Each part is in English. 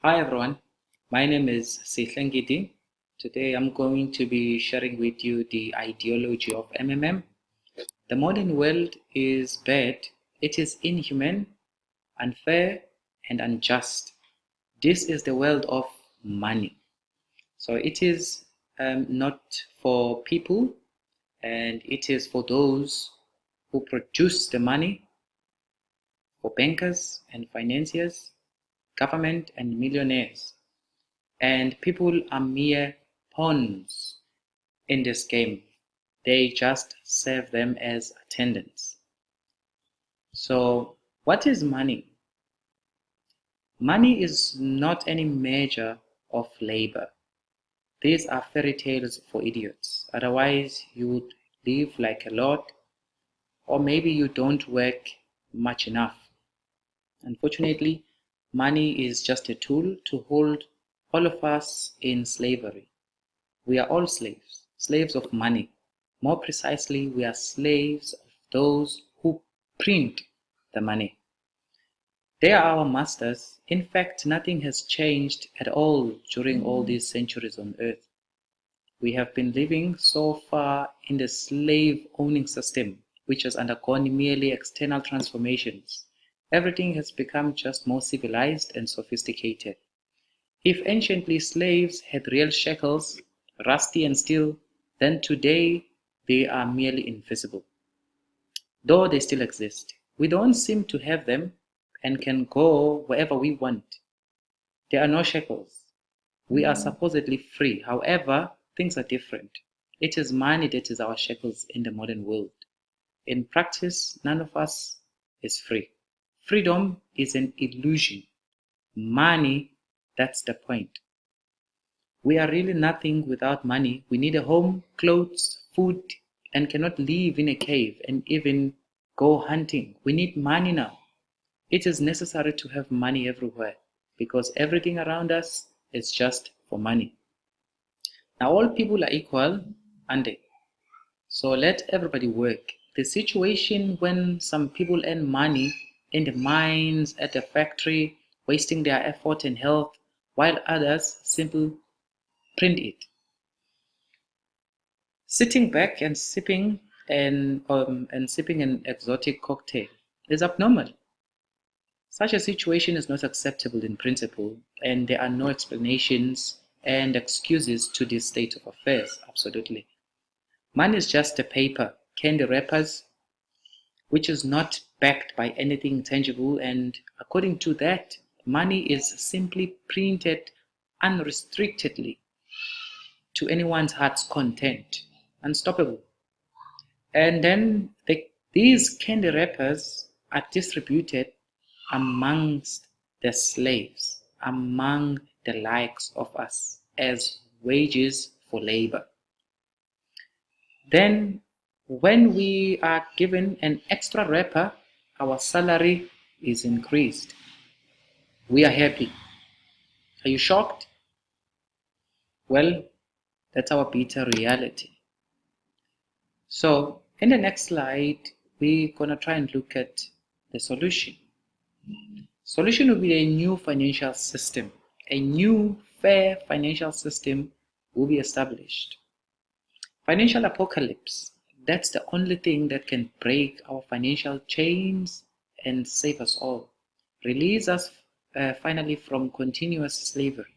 Hi everyone, my name is Sihlengidi. Today I'm going to be sharing with you the ideology of MMM. The modern world is bad, it is inhuman, unfair, and unjust. This is the world of money. So it is not for people, and it is for those who produce the money, for bankers and financiers, government and millionaires. And people are mere pawns in this game. They just serve them as attendants. So, what is money? Money is not any measure of labor. These are fairy tales for idiots. Otherwise, you would live like a lord, or maybe you don't work much enough. Unfortunately, money is just a tool to hold all of us in slavery. We are all slaves, slaves of money. More precisely, we are slaves of those who print the money. They are our masters. In fact, nothing has changed at all during all these centuries on earth. We have been living so far in the slave owning system, which has undergone merely external transformations. Everything has become just more civilized and sophisticated. If anciently slaves had real shackles, rusty and steel, then today they are merely invisible. Though they still exist, we don't seem to have them and can go wherever we want. There are no shackles. We are supposedly free. However, things are different. It is money that is our shackles in the modern world. In practice, none of us is free. Freedom is an illusion. Money, that's the point. We are really nothing without money. We need a home, clothes, food, and cannot live in a cave and even go hunting. We need money now. It is necessary to have money everywhere because everything around us is just for money. Now, all people are equal, aren't they? So let everybody work. The situation when some people earn money in the mines, at the factory, wasting their effort and health, while others simply print it. Sitting back and sipping an exotic cocktail is abnormal. Such a situation is not acceptable in principle, and there are no explanations and excuses to this state of affairs. Absolutely. Money is just a paper, candy wrappers, which is not backed by anything tangible, and according to that, money is simply printed unrestrictedly to anyone's heart's content, unstoppable. And then these candy wrappers are distributed amongst the slaves, among the likes of us, as wages for labor. Then, when we are given an extra wrapper, our salary is increased. We are happy. Are you shocked? Well, that's our bitter reality. So, in the next slide, we're going to try and look at the solution. Solution will be a new financial system. A new fair financial system will be established. Financial apocalypse. That's the only thing that can break our financial chains and save us all. Release us finally from continuous slavery.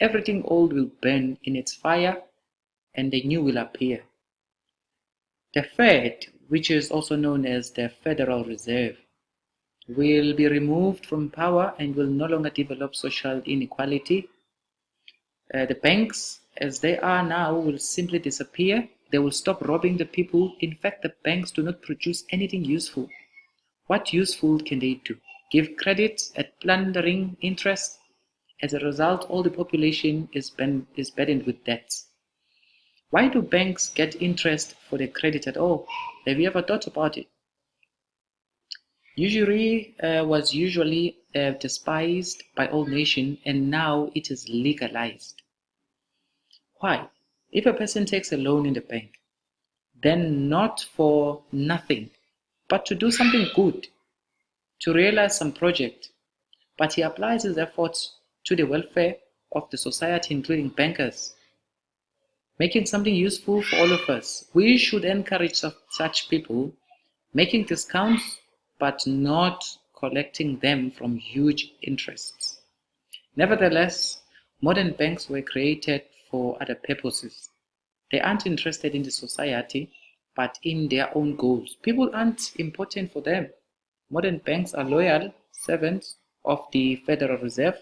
Everything old will burn in its fire and the new will appear. The Fed, which is also known as the Federal Reserve, will be removed from power and will no longer develop social inequality. The banks, as they are now, will simply disappear. They will stop robbing the people. In fact, the banks do not produce anything useful. What useful can they do? Give credit at plundering interest? As a result, all the population is burdened with debts. Why do banks get interest for their credit at all? Have you ever thought about it? Usury was usually despised by all nations, and now it is legalized. Why? If a person takes a loan in the bank, then not for nothing, but to do something good, to realize some project, but he applies his efforts to the welfare of the society, including bankers, making something useful for all of us. We should encourage such people, making discounts but not collecting them from huge interests. Nevertheless, modern banks were created for other purposes. They aren't interested in the society, but in their own goals. People aren't important for them. Modern banks are loyal servants of the Federal Reserve,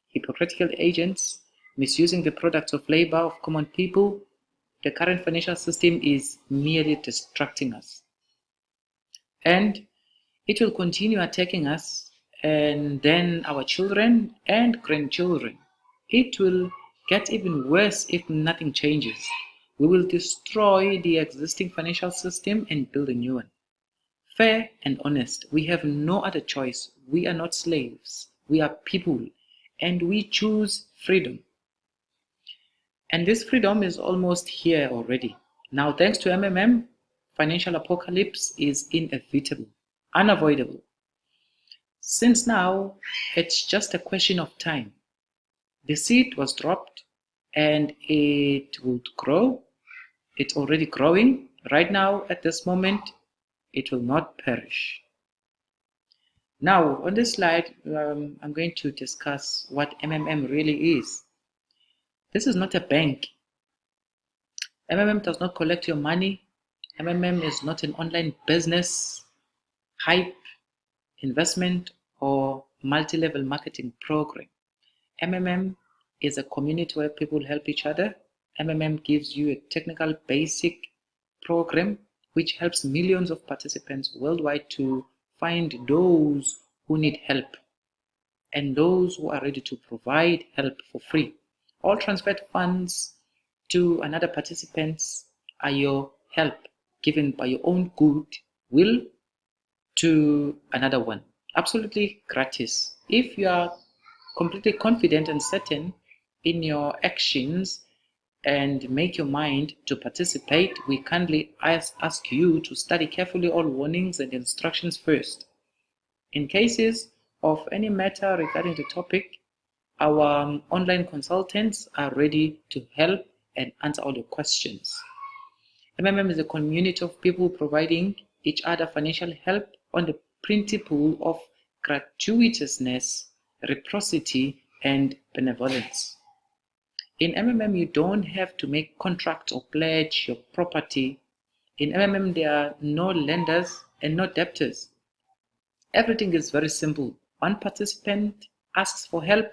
hypocritical agents, misusing the products of labor of common people. The current financial system is merely distracting us. And it will continue attacking us and then our children and grandchildren. It will get even worse if nothing changes. We will destroy the existing financial system and build a new one. Fair and honest. We have no other choice. We are not slaves. We are people and we choose freedom. And this freedom is almost here already. Now, thanks to MMM, financial apocalypse is inevitable, unavoidable. Since now, it's just a question of time. The seed was dropped and it would grow. It's already growing. Right now, at this moment, it will not perish. Now, on this slide, I'm going to discuss what MMM really is. This is not a bank. MMM does not collect your money. MMM is not an online business, hype, investment, or multi-level marketing program. MMM is a community where people help each other. MMM gives you a technical basic program which helps millions of participants worldwide to find those who need help and those who are ready to provide help for free. All transferred funds to another participants are your help given by your own good will to another one. Absolutely gratis. If you are completely confident and certain in your actions and make your mind to participate, we kindly ask you to study carefully all warnings and instructions first. In cases of any matter regarding the topic, our online consultants are ready to help and answer all your questions. MMM is a community of people providing each other financial help on the principle of gratuitousness, reciprocity, and benevolence. In MMM, you don't have to make contracts or pledge your property. In MMM, there are no lenders and no debtors. Everything is very simple. One participant asks for help,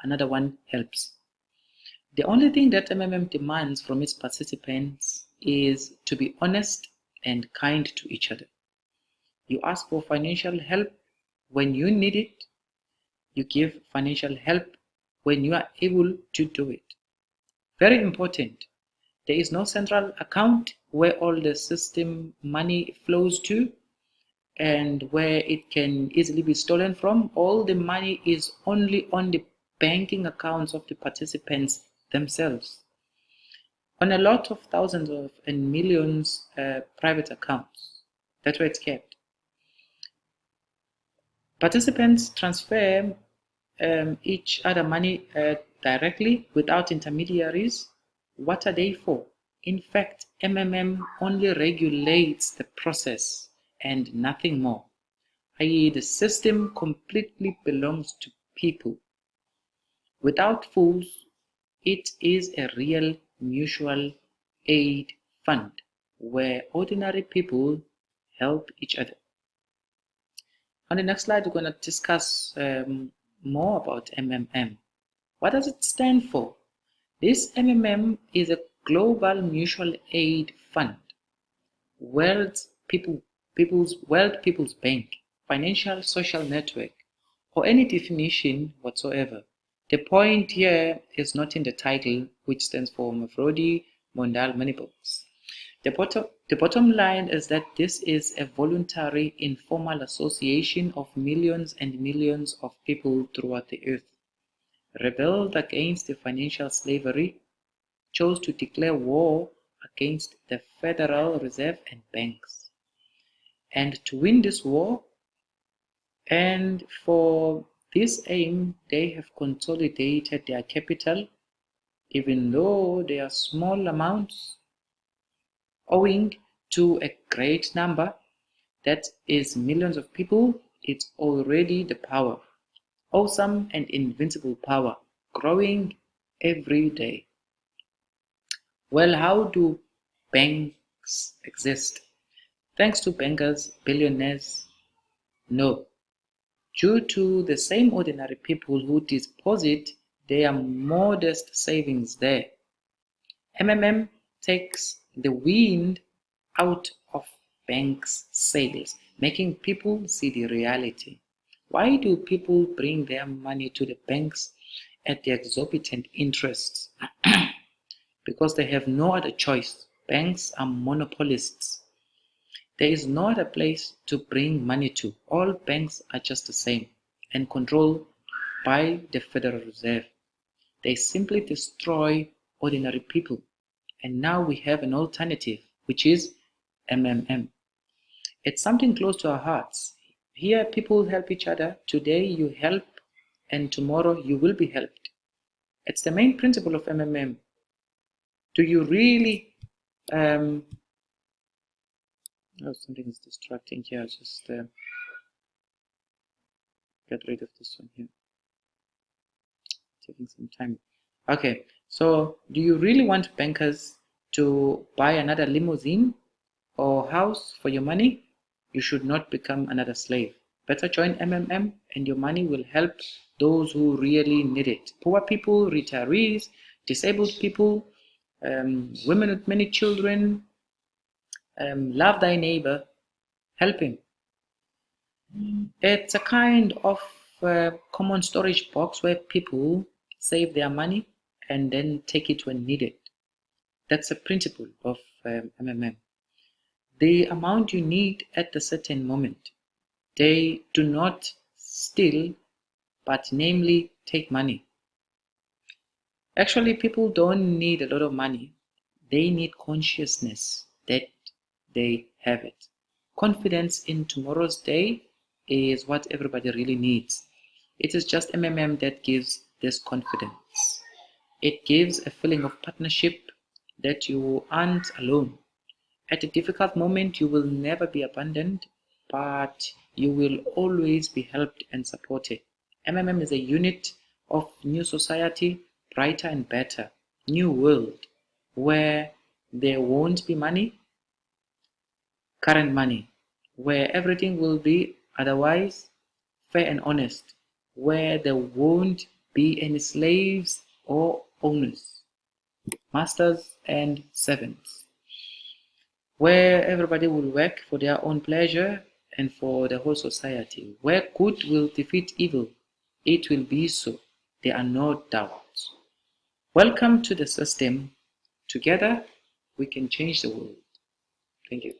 another one helps. The only thing that MMM demands from its participants is to be honest and kind to each other. You ask for financial help when you need it. You give financial help when you are able to do it. Very important, there is no central account where all the system money flows to and where it can easily be stolen from. All the money is only on the banking accounts of the participants themselves. On a lot of thousands of and millions private accounts. That's where it's kept. Participants transfer each other money directly without intermediaries. What are they for? In fact, MMM only regulates the process and nothing more, i.e. the system completely belongs to people. Without fools, it is a real mutual aid fund where ordinary people help each other. On the next slide, we're going to discuss more about MMM. What does it stand for? This MMM is a global mutual aid fund, World People's Bank, financial social network, or any definition whatsoever. The point here is not in the title, which stands for Mafrodi Mondal Moneybox. The bottom line is that this is a voluntary, informal association of millions and millions of people throughout the earth, rebelled against the financial slavery, chose to declare war against the Federal Reserve and banks. And to win this war, and for This aim, they have consolidated their capital, even though they are small amounts, owing to a great number, that is millions of people. It's already the power, awesome and invincible power, growing every day. Well, how do banks exist? Thanks to bankers, billionaires? No. Due to the same ordinary people who deposit their modest savings there. MMM takes the wind out of banks' sails, making people see the reality. Why do people bring their money to the banks at the exorbitant interests? Because they have no other choice. Banks are monopolists. There is no other place to bring money to. All banks are just the same and controlled by the Federal Reserve. They simply destroy ordinary people. And now we have an alternative, which is MMM. It's something close to our hearts. Here people help each other. Today you help and tomorrow you will be helped. It's the main principle of MMM. Do you really oh, something is distracting here. I'll just get rid of this one here. Taking some time. Okay, so do you really want bankers to buy another limousine or house for your money? You should not become another slave. Better join MMM and your money will help those who really need it. Poor people, retirees, disabled people, women with many children. Love thy neighbor, help him. It's a kind of common storage box where people save their money and then take it when needed. That's a principle of MMM. The amount you need at a certain moment. They do not steal, but namely take money. Actually, people don't need a lot of money. They need consciousness that they have it. Confidence in tomorrow's day is what everybody really needs. It is just MMM that gives this confidence. It gives a feeling of partnership, that you aren't alone. At a difficult moment, you will never be abandoned, but you will always be helped and supported. MMM is a unit of new society, brighter and better, new world, where there won't be money, current money, where everything will be otherwise fair and honest, where there won't be any slaves or owners, masters and servants, where everybody will work for their own pleasure and for the whole society, where good will defeat evil. It will be so. There are no doubts. Welcome to the system. Together, we can change the world. Thank you.